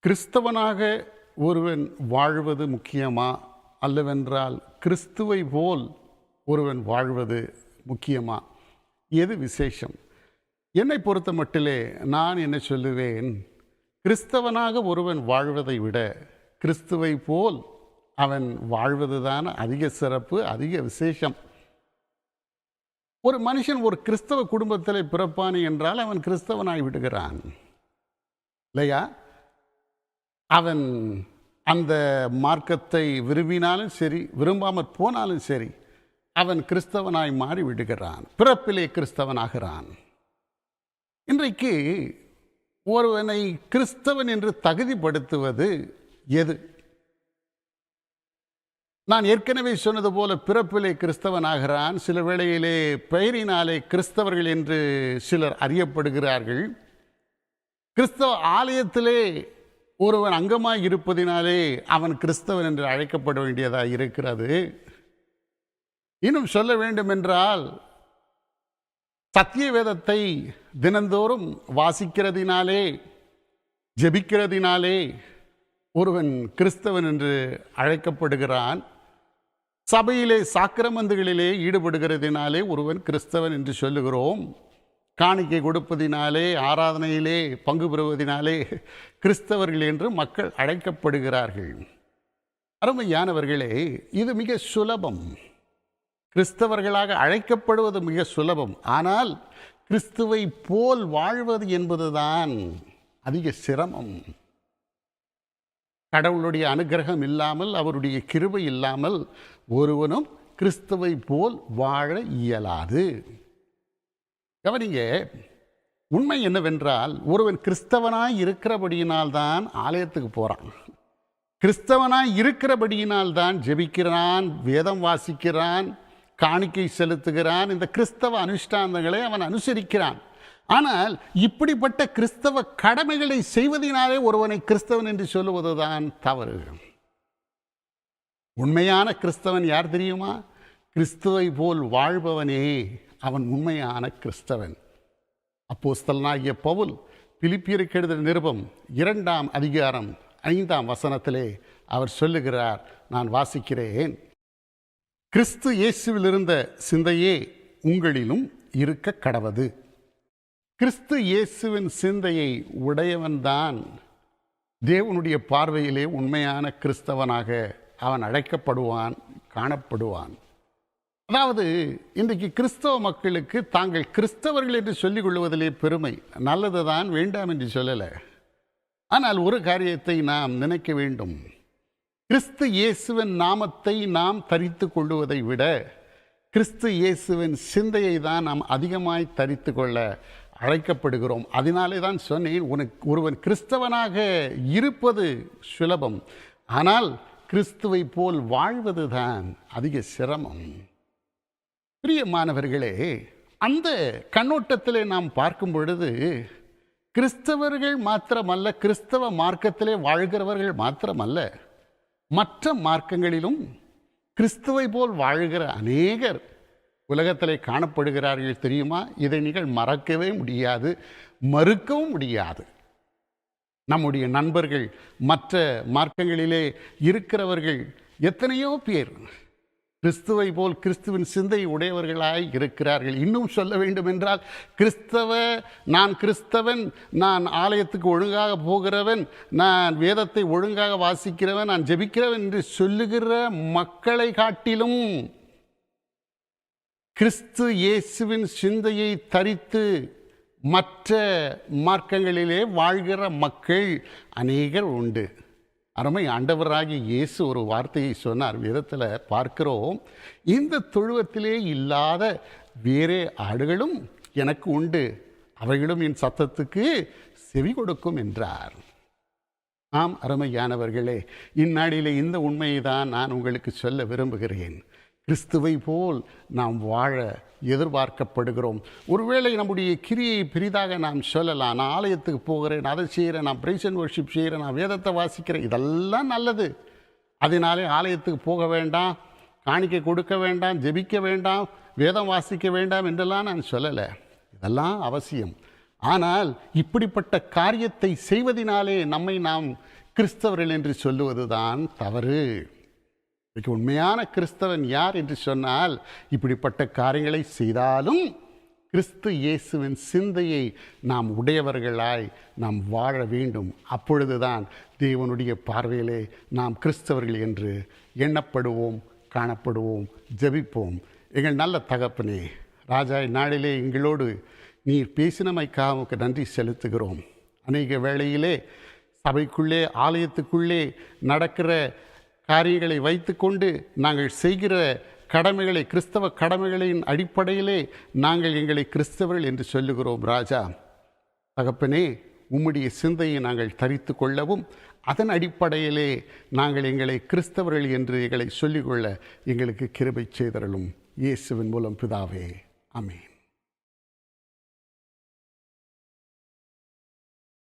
கிறிஸ்தவனாக ஒருவன் வாழ்வது முக்கியமா, அல்லவென்றால் கிறிஸ்துவை போல் ஒருவன் வாழ்வது முக்கியமா? எது விசேஷம்? என்னை பொறுத்த மட்டிலே நான் என்ன சொல்லுவேன், கிறிஸ்தவனாக ஒருவன் வாழ்வதை விட கிறிஸ்துவை போல் அவன் வாழ்வதுதான் அதிக சிறப்பு, அதிக விசேஷம். ஒரு மனுஷன் ஒரு கிறிஸ்தவ குடும்பத்தில் பிறப்பானே என்றால் அவன் கிறிஸ்தவனாய் விடுகிறான் இல்லையா? அவன் அந்த மார்க்கத்தை விரும்பினாலும் சரி, விரும்பாமற் போனாலும் சரி, அவன் கிறிஸ்தவனாய் மாறி விடுகிறான், பிறப்பிலே கிறிஸ்தவனாகிறான். இன்றைக்கு ஒருவனை கிறிஸ்தவன் என்று தகுதிப்படுத்துவது எது? நான் ஏற்கனவே சொன்னது போல பிறப்பிலே கிறிஸ்தவனாகிறான். சில வேளையிலே பெயரினாலே கிறிஸ்தவர்கள் என்று சிலர் அறியப்படுகிறார்கள். கிறிஸ்தவ ஆலயத்திலே ஒருவன் அங்கமாய் இருப்பதினாலே அவன் கிறிஸ்தவன் என்று அழைக்கப்பட வேண்டியதாக இருக்கிறது. இன்னும் சொல்ல வேண்டும் என்றால், சத்திய வேதத்தை தினந்தோறும் வாசிக்கிறதினாலே, ஜெபிக்கிறதினாலே ஒருவன் கிறிஸ்தவன் என்று அழைக்கப்படுகிறான். சபையிலே சாக்கிரமந்துகளிலே ஈடுபடுகிறதினாலே ஒருவன் கிறிஸ்தவன் என்று சொல்லுகிறோம். காணிக்கை கொடுப்பதினாலே, ஆராதனையிலே பங்கு பெறுவதினாலே கிறிஸ்தவர்கள் என்று மக்கள் அழைக்கப்படுகிறார்கள். அருமையானவர்களே, இது மிக சுலபம். கிறிஸ்தவர்களாக அழைக்கப்படுவது மிக சுலபம். ஆனால் கிறிஸ்துவை போல் வாழ்வது என்பதுதான் அதிக சிரமம். கடவுளுடைய அனுகிரகம் இல்லாமல், அவருடைய கிருபை இல்லாமல் ஒருவனும் கிறிஸ்துவை போல் வாழ இயலாது. கவனிங்க, உண்மை என்னவென்றால், ஒருவன் கிறிஸ்தவனாய் இருக்கிறபடியினால்தான் ஆலயத்துக்கு போகிறான், கிறிஸ்தவனாய் இருக்கிறபடியினால்தான் ஜெபிக்கிறான், வேதம் வாசிக்கிறான், காணிக்கை செலுத்துகிறான், இந்த கிறிஸ்தவ அனுஷ்டானங்களை அவன் அனுசரிக்கிறான். ஆனால் இப்படிப்பட்ட கிறிஸ்தவ கடமைகளை செய்வதனாலே ஒருவனை கிறிஸ்தவன் என்று சொல்லுவதுதான் தவறு. உண்மையான கிறிஸ்தவன் யார் தெரியுமா? கிறிஸ்துவை போல் வாழ்பவனே அவன் உண்மையான கிறிஸ்தவன். அப்போஸ்தலனாகிய பவுல் பிலிப்பியருக்கு எழுதின நிருபம் 2ஆம் அதிகாரம் 5ஆம் வசனத்திலே அவர் சொல்லுகிறார், நான் வாசிக்கிறேன். கிறிஸ்து இயேசுவில் இருந்த சிந்தையே உங்களிலும் இருக்க கடவது. கிறிஸ்து இயேசுவின் சிந்தையை உடையவன்தான் தேவனுடைய பார்வையிலே உண்மையான கிறிஸ்தவனாக அவன் அழைக்கப்படுவான், காணப்படுவான். அதாவது, இன்றைக்கு கிறிஸ்தவ மக்களுக்கு தாங்கள் கிறிஸ்தவர்கள் என்று சொல்லிக் கொள்வதிலே பெருமை. நல்லதுதான், வேண்டாம் என்று சொல்லலை. ஆனால் ஒரு காரியத்தை நாம் நினைக்க வேண்டும். கிறிஸ்து இயேசுவின் நாமத்தை நாம் தரித்து கொள்ளுவதை விட கிறிஸ்து இயேசுவின் சிந்தையை தான் நாம் அதிகமாய் தரித்து கொள்ள அழைக்கப்படுகிறோம். அதனாலே தான் சொன்னேன், ஒருவன் கிறிஸ்தவனாக இருப்பது சுலபம், ஆனால் கிறிஸ்துவை போல் வாழ்வது தான் அதிக சிரமம். பிரியமானவர்களே, அந்த கண்ணோட்டத்திலே நாம் பார்க்கும் பொழுது கிறிஸ்தவர்கள் மாத்திரமல்ல, கிறிஸ்தவ மார்க்கத்திலே வாழ்கிறவர்கள் மாத்திரமல்ல, மற்ற மார்க்கங்களிலும் கிறிஸ்துவை போல் வாழ்கிற அநேகர் உலகத்திலே காணப்படுகிறார்கள். தெரியுமா? இதை நீங்கள் மறக்கவே முடியாது, மறுக்கவும் முடியாது. நம்முடைய நண்பர்கள், மற்ற மார்க்கங்களிலே இருக்கிறவர்கள் எத்தனையோ பேர் கிறிஸ்துவை போல் கிறிஸ்துவின் சிந்தை உடையவர்களாய் இருக்கிறார்கள். இன்னும் சொல்ல வேண்டும் என்றால், நான் கிறிஸ்தவன், நான் ஆலயத்துக்கு ஒழுங்காக போகிறவன், நான் வேதத்தை ஒழுங்காக வாசிக்கிறவன், நான் ஜெபிக்கிறவன் என்று சொல்லுகிற மக்களை காட்டிலும் கிறிஸ்து இயேசுவின் சிந்தையை தரித்து மற்ற மார்க்கங்களிலே வாழ்கிற மக்கள் அநேகர் உண்டு. அருமை ஆண்டவராகிய இயேசு ஒரு வார்த்தையை சொன்னார், வேதத்தில் பார்க்கிறோம், இந்த தொழுவத்திலே இல்லாத வேறே ஆடுகளும் எனக்கு உண்டு, அவைகளும் என் சத்தத்துக்கு செவி கொடுக்கும் என்றார். ஆம் அருமையானவர்களே, இந்நாளிலே இந்த உண்மையை தான் நான் உங்களுக்கு சொல்ல விரும்புகிறேன். கிறிஸ்துவை போல் நாம் வாழ எதிர்பார்க்கப்படுகிறோம். ஒருவேளை நம்முடைய கிரியை பெரிதாக நாம் சொல்லலாம். நான் ஆலயத்துக்கு போகிறேன், அதை செய்கிறேன், நான் பிரைஸ் அண்ட் வர்ஷிப் செய்கிறேன், நான் வேதத்தை வாசிக்கிறேன், இதெல்லாம் நல்லது. அதனாலே ஆலயத்துக்கு போக வேண்டாம், காணிக்கை கொடுக்க வேண்டாம், ஜெபிக்க வேண்டாம், வேதம் வாசிக்க வேண்டாம் என்றெல்லாம் நான் சொல்லலை. இதெல்லாம் அவசியம். ஆனால் இப்படிப்பட்ட காரியத்தை செய்வதினாலே நம்மை நாம் கிறிஸ்தவர்கள் என்று சொல்லுவதுதான் தவறு. இன்னைக்கு உண்மையான கிறிஸ்தவன் யார் என்று சொன்னால், இப்படிப்பட்ட காரியங்களை செய்தாலும் கிறிஸ்து இயேசுவின் சிந்தையை நாம் உடையவர்களாய் நாம் வாழ வேண்டும். அப்பொழுதுதான் தேவனுடைய பார்வையிலே நாம் கிறிஸ்தவர்கள் என்று எண்ணப்படுவோம், காணப்படுவோம். ஜெபிப்போம். எங்கள் நல்ல தகப்பனே, ராஜா, நாளிலே எங்களோடு நீர் பேசினமைக்காக உமக்கு நன்றி செலுத்துகிறோம். அநேக வேளையிலே சபைக்குள்ளே, ஆலயத்துக்குள்ளே நடக்கிற காரியங்களை வைத்துக்கொண்டு நாங்கள் செய்கிற கடமைகளை, கிறிஸ்தவ கடமைகளின் அடிப்படையிலே நாங்கள் எங்களை கிறிஸ்தவர்கள் என்று சொல்லுகிறோம். ராஜா தகப்பனே, உம்முடைய சிந்தையை நாங்கள் தரித்து கொள்ளவும், அதன் அடிப்படையிலே நாங்கள் எங்களை கிறிஸ்தவர்கள் என்று எங்களை சொல்லிக்கொள்ள எங்களுக்கு கிருபை செய்தருளும். இயேசுவின் மூலம் பிதாவே, ஆமென்.